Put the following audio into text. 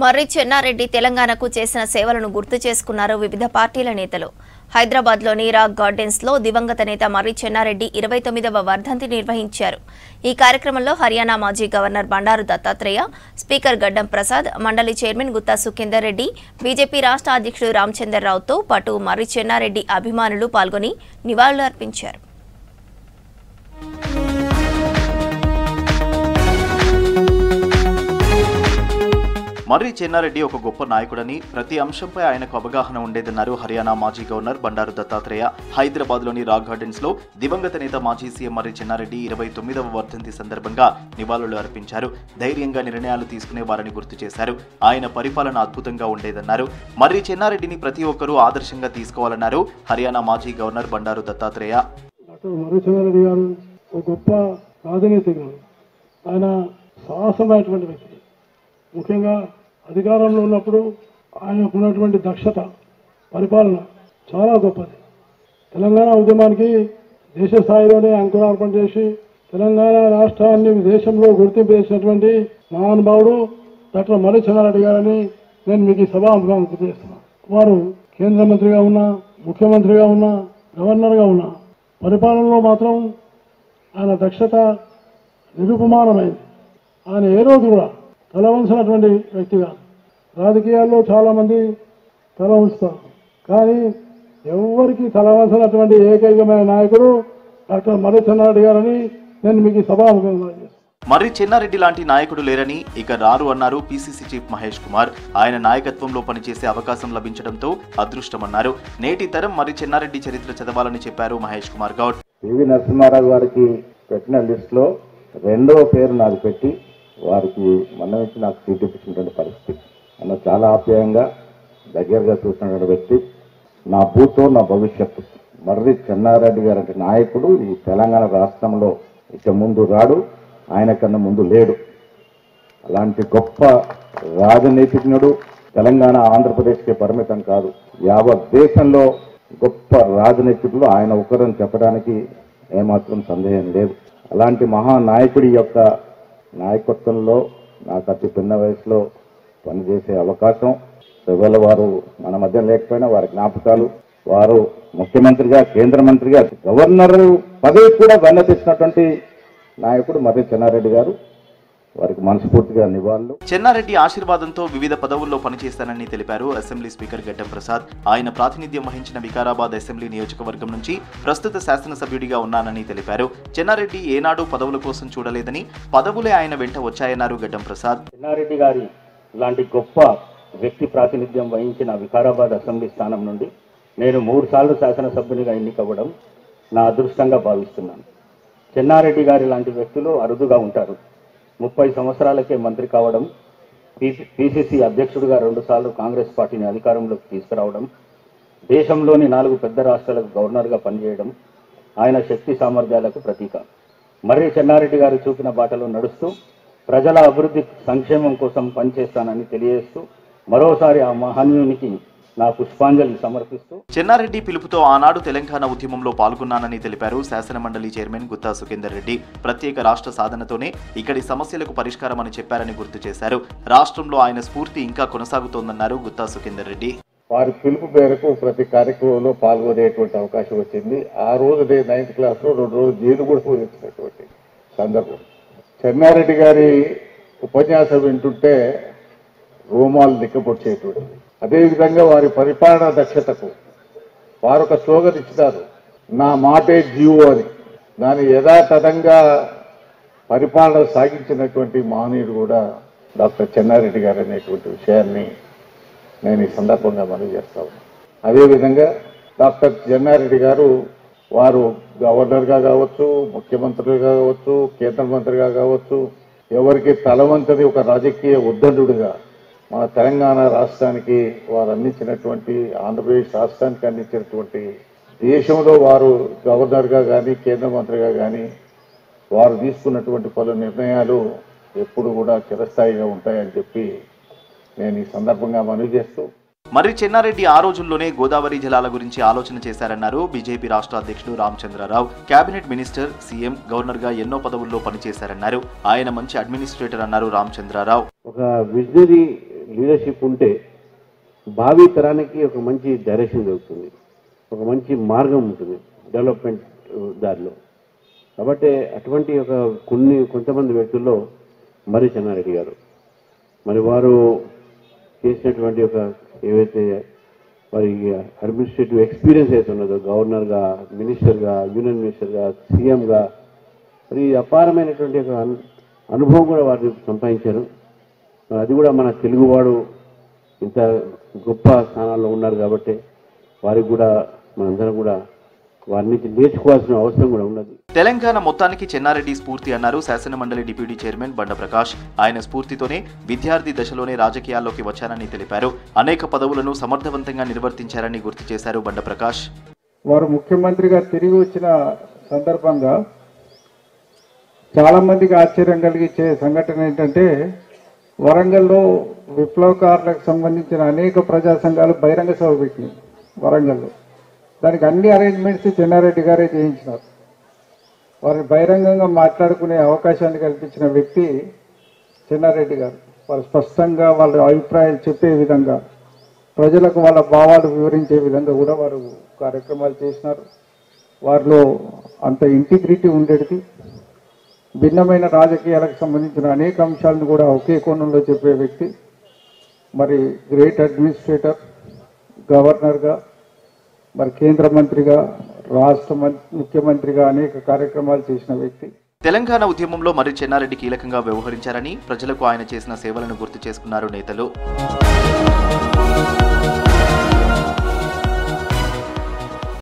మర్రి చెన్నారెడ్డి తెలంగాణకు చేసిన సేవలను గుర్తు చేసుకున్నారు వివిధ పార్టీల నేతలు. హైదరాబాద్లోని రాక్ గార్డెన్స్లో దివంగత నేత మర్రి చెన్నారెడ్డి 29వ వర్ధంతి నిర్వహించారు. ఈ కార్యక్రమంలో హర్యానా మాజీ గవర్నర్ బండారు దత్తాత్రేయ, స్పీకర్ గడ్డం ప్రసాద్, మండలి చైర్మన్ గుత్తా సుఖేందర్ రెడ్డి, బీజేపీ రాష్ట్ర అధ్యక్షుడు రామచంద్రరావుతో పాటు మర్రి చెన్నారెడ్డి అభిమానులు పాల్గొని నివాళులర్పించారు. మర్రి చెన్నారెడ్డి ఒక గొప్ప నాయకుడని, ప్రతి అంశంపై ఆయనకు అవగాహన ఉండేదన్నారు హర్యానా మాజీ గవర్నర్ బండారు దత్తాత్రేయ. హైదరాబాద్లోని రాక్ గార్డెన్స్లో దివంగత నేత మాజీ సీఎం మర్రి చెన్నారెడ్డి 29వ వర్ధంతి సందర్భంగా నివాళులు అర్పించారు. ధైర్యంగా నిర్ణయాలు తీసుకునేవారని గుర్తు చేశారు. ఆయన పరిపాలన అద్భుతంగా ఉండేదన్నారు. మర్రి చెన్నారెడ్డిని ప్రతి ఒక్కరూ ఆదర్శంగా తీసుకోవాలన్నారు హర్యానా మాజీ గవర్నర్ బండారు దత్తాత్రేయ. మర్రి చెన్నారెడ్డి గారు ఒక గొప్ప రాజనీతిజ్ఞుడు. ఆయన సాహసమైనటువంటి వ్యక్తి. ముఖ్యంగా అధికారంలో ఉన్నప్పుడు ఆయనకు ఉన్నటువంటి దక్షత, పరిపాలన చాలా గొప్పది. తెలంగాణ ఉద్యమానికి దేశ స్థాయిలోనే అంకురార్పణ చేసి తెలంగాణ రాష్ట్రాన్ని దేశంలో గుర్తింపు చేసినటువంటి మహానుభావుడు డాక్టర్ మర్రి చెన్నారెడ్డి గారని నేను మీకు ఈ సభాముఖంగా గుర్తు చేస్తున్నాను. వారు కేంద్ర మంత్రిగా ఉన్నా, ముఖ్యమంత్రిగా ఉన్నా, గవర్నర్గా ఉన్నా పరిపాలనలో మాత్రం ఆయన దక్షత నిరుపమానమైంది. ఆయన ఏ రోజు కూడా తల వంచినటువంటి వ్యక్తిగా. రాజకీయాల్లో చాలామంది తల ఉంచుతారు, కానీ ఎవరికి తల వంచినటువంటి ఏకైకమైన నాయకుడు డాక్టర్ మర్రి చెన్నారెడ్డి గారని నేను మీకు ఈ సభాముఖంగా చేస్తాను. మర్రి చెన్నారెడ్డి లాంటి నాయకుడు లేరని ఇక రారు అన్నారు పీసీసీ చీఫ్ మహేష్ కుమార్. ఆయన నాయకత్వంలో పనిచేసే అవకాశం లభించడంతో అదృష్టమన్నారు. నేటి తరం మర్రి చెన్నారెడ్డి చరిత్ర చదవాలని చెప్పారు మహేష్ కుమార్ గౌడ్. పివి నరసింహారావు గారికి పెట్టిన లిస్టులో 2వ పేరు నాకు పెట్టి వారికి మన్నమిచ్చి నాకు సీట్ ఇప్పించినటువంటి పరిస్థితి. అన్న చాలా ఆప్యాయంగా దగ్గరగా చూసినటువంటి వ్యక్తి. నా భూతో నా భవిష్యత్తు. మర్రి చెన్నారెడ్డి గారి నాయకుడు ఈ తెలంగాణ రాష్ట్రంలో ఇక ముందు రాడు, ఆయన కన్నా ముందు లేడు. అలాంటి గొప్ప రాజనీతిజ్ఞుడు తెలంగాణ ఆంధ్రప్రదేశ్కి పరిమితం కాదు, యావత్ దేశంలో గొప్ప రాజనీతికులు ఆయన ఒకరని చెప్పడానికి ఏమాత్రం సందేహం లేదు. అలాంటి మహానాయకుడి యొక్క నాయకత్వంలో నాకు అతి చిన్న వయసులో పనిచేసే అవకాశం, ఇవాళ వారు మన మధ్య లేకపోయినా వారి జ్ఞాపకాలు, వారు ముఖ్యమంత్రిగా, కేంద్ర మంత్రిగా, గవర్నర్ పదవి కూడా గన్నతిచ్చినటువంటి నాయకుడు మర్రి చెన్నారెడ్డి గారు. వారికి మనస్ఫూర్తిగా నివాళులు. చెన్నారెడ్డి ఆశీర్వాదంతో వివిధ పదవుల్లో పనిచేస్తానని తెలిపారు అసెంబ్లీ స్పీకర్ గడ్డం ప్రసాద్. ఆయన ప్రాతినిధ్యం వహించిన వికారాబాద్ అసెంబ్లీ నియోజకవర్గం నుంచి ప్రస్తుత శాసనసభ్యుడిగా ఉన్నానని తెలిపారు. చెన్నారెడ్డి ఏనాడు పదవుల కోసం చూడలేదని, పదవులే ఆయన వెంట వచ్చాయన్నారు గడ్డం ప్రసాద్. చెన్నారెడ్డి గారి లాంటి గొప్ప వ్యక్తి ప్రాతినిధ్యం వహించిన వికారాబాద్ అసెంబ్లీ స్థానం నుండి నేను 3 సార్లు శాసనసభ్యునిగా ఎన్నికవ్వడం నా అదృష్టంగా భావిస్తున్నాను. చెన్నారెడ్డి గారి లాంటి వ్యక్తులు అరుదుగా ఉంటారు. 30 సంవత్సరాలకే మంత్రి కావడం, పీసీసీ అధ్యక్షుడిగా 2 సార్లు కాంగ్రెస్ పార్టీని అధికారంలోకి తీసుకురావడం, దేశంలోని 4 పెద్ద రాష్ట్రాలకు గవర్నర్గా పనిచేయడం ఆయన శక్తి సామర్థ్యాలకు ప్రతీక. మర్రి చెన్నారెడ్డి గారు చూపిన బాటలో నడుస్తూ ప్రజల అభివృద్ధి సంక్షేమం కోసం పనిచేస్తానని తెలియజేస్తూ మరోసారి ఆ మహనీయునికి నా పుష్పాంజలి సమర్పిస్తూ. చెన్నారెడ్డి పిలుపుతో ఆనాడు తెలంగాణ ఉద్యమంలో పాల్గొన్నానని తెలిపారు శాసన మండలి చైర్మన్ గుత్తా సుఖేందర్ రెడ్డి. ప్రత్యేక రాష్ట్ర సాధనతోనే ఇక్కడి సమస్యలకు పరిష్కారం అని చెప్పారని గుర్తు చేశారు. రాష్ట్రంలో ఆయన స్ఫూర్తి ఇంకా కొనసాగుతోందన్నారు గుత్తా సుఖేందర్ రెడ్డి. వారి పిలుపు మేరకు ప్రతి కార్యక్రమంలో పాల్గొనేటువంటి అవకాశం వచ్చింది. ఆ రోజు నేను 9th క్లాస్లో 2 రోజులు జైలు కూడా పోయించినటువంటి సందర్భం. చెన్నారెడ్డి గారి ఉపన్యాసం వింటుంటే రోమాలు దిక్కపొచ్చేటువంటిది. అదేవిధంగా వారి పరిపాలనా దక్షతకు వారు ఒక స్లోగన్ ఇచ్చినారు, నా మాటే జీవో అని. దాని యథాతథంగా పరిపాలన సాగించినటువంటి మహనీయుడు కూడా డాక్టర్ చెన్నారెడ్డి గారు అనేటువంటి విషయాన్ని నేను ఈ సందర్భంగా మనవి చేస్తాను. అదేవిధంగా డాక్టర్ చెన్నారెడ్డి గారు వారు గవర్నర్గా కావచ్చు, ముఖ్యమంత్రిగా కావచ్చు, కేంద్ర మంత్రిగా కావచ్చు, ఎవరికి తలవంచని ఒక రాజకీయ ఉద్దండుడిగా మన తెలంగాణ రాష్ట్రానికి వారు అందించినటువంటి, ఆంధ్రప్రదేశ్ రాష్ట్రానికి అందించినటువంటి, దేశంలో వారు గవర్నర్గా కానీ కేంద్ర మంత్రిగా కానీ వారు తీసుకున్నటువంటి పలు నిర్ణయాలు ఎప్పుడు కూడా చిరస్థాయిగా ఉంటాయని చెప్పి నేను ఈ సందర్భంగా మనవి చేస్తూ. మర్రి చెన్నారెడ్డి ఆ రోజుల్లోనే గోదావరి జలాల గురించి ఆలోచన చేశారన్నారు బీజేపీ రాష్ట్ర అధ్యక్షుడు రామచంద్రరావు. కేబినెట్ మినిస్టర్, సీఎం, గవర్నర్గా ఎన్నో పదవుల్లో పనిచేశారన్నారు. ఆయన మంచి అడ్మినిస్ట్రేటర్ అన్నారు రామచంద్రరావు. ఒక విజనరీ లీడర్షిప్ ఉంటే భావి తరానికి ఒక మంచి డైరెక్షన్ దొరుకుతుంది, ఒక మంచి మార్గం ఉంటుంది డెవలప్మెంట్ దారిలో. కాబట్టి అటువంటి ఒక కొంతమంది వ్యక్తుల్లో మర్రి చెన్నారెడ్డి గారు, మరి వారు చేసినటువంటి ఒక ఏవైతే వారి అడ్మినిస్ట్రేటివ్ ఎక్స్పీరియన్స్ అయితే ఉన్నదో, గవర్నర్గా, మినిస్టర్గా, యూనియన్ మినిస్టర్గా, సీఎంగా, మరి అపారమైనటువంటి ఒక అనుభవం కూడా వారు సంపాదించారు. అది కూడా మన తెలుగువాడు ఇంత గొప్ప స్థానాల్లో ఉన్నారు కాబట్టి వారికి కూడా మనందరం కూడా వారి నుంచి నేర్చుకోవాల్సిన అవసరం కూడా ఉన్నది. తెలంగాణ మొత్తానికి చెన్నారెడ్డి స్ఫూర్తి అన్నారు శాసనమండలి డిప్యూటీ చైర్మన్ బండ ప్రకాష్. ఆయన స్ఫూర్తితోనే విద్యార్థి దశలోనే రాజకీయాల్లోకి వచ్చారని తెలిపారు. అనేక పదవులను సమర్థవంతంగా నిర్వర్తించారని గుర్తు చేశారు బండ ప్రకాష్. వారు ముఖ్యమంత్రిగా తిరిగి వచ్చిన సందర్భంగా చాలా మందికి ఆశ్చర్యం కలిగించే సంఘటన ఏంటంటే, వరంగల్లో విప్లవకారులకు సంబంధించిన అనేక ప్రజా సంఘాలు బహిరంగ సభ పెట్టినాయి వరంగల్లో. దానికి అన్ని అరేంజ్మెంట్స్ చెన్నారెడ్డి గారే చేయించినారు. వారిని బహిరంగంగా మాట్లాడుకునే అవకాశాన్ని కల్పించిన వ్యక్తి చెన్నారెడ్డి గారు. వారు స్పష్టంగా వాళ్ళ అభిప్రాయాలు చెప్పే విధంగా, ప్రజలకు వాళ్ళ భావాలు వివరించే విధంగా కూడా వారు కార్యక్రమాలు చేసినారు. వారిలో అంత ఇంటిగ్రిటీ ఉండేది. భిన్నమైన రాజకీయాలకు సంబంధించిన అనేక అంశాలను కూడా ఒకే కోణంలో చెప్పే వ్యక్తి. మరి గ్రేట్ అడ్మినిస్ట్రేటర్, గవర్నర్గా, మరి కేంద్ర మంత్రిగా, రాష్ట్ర ముఖ్యమంత్రిగా అనేక కార్యక్రమాలు చేసిన వ్యక్తి. తెలంగాణ ఉద్యమంలో మర్రి చెన్నారెడ్డి కీలకంగా వ్యవహరించారని, ప్రజలకు ఆయన చేసిన సేవలను గుర్తు చేసుకున్నారు నేతలు.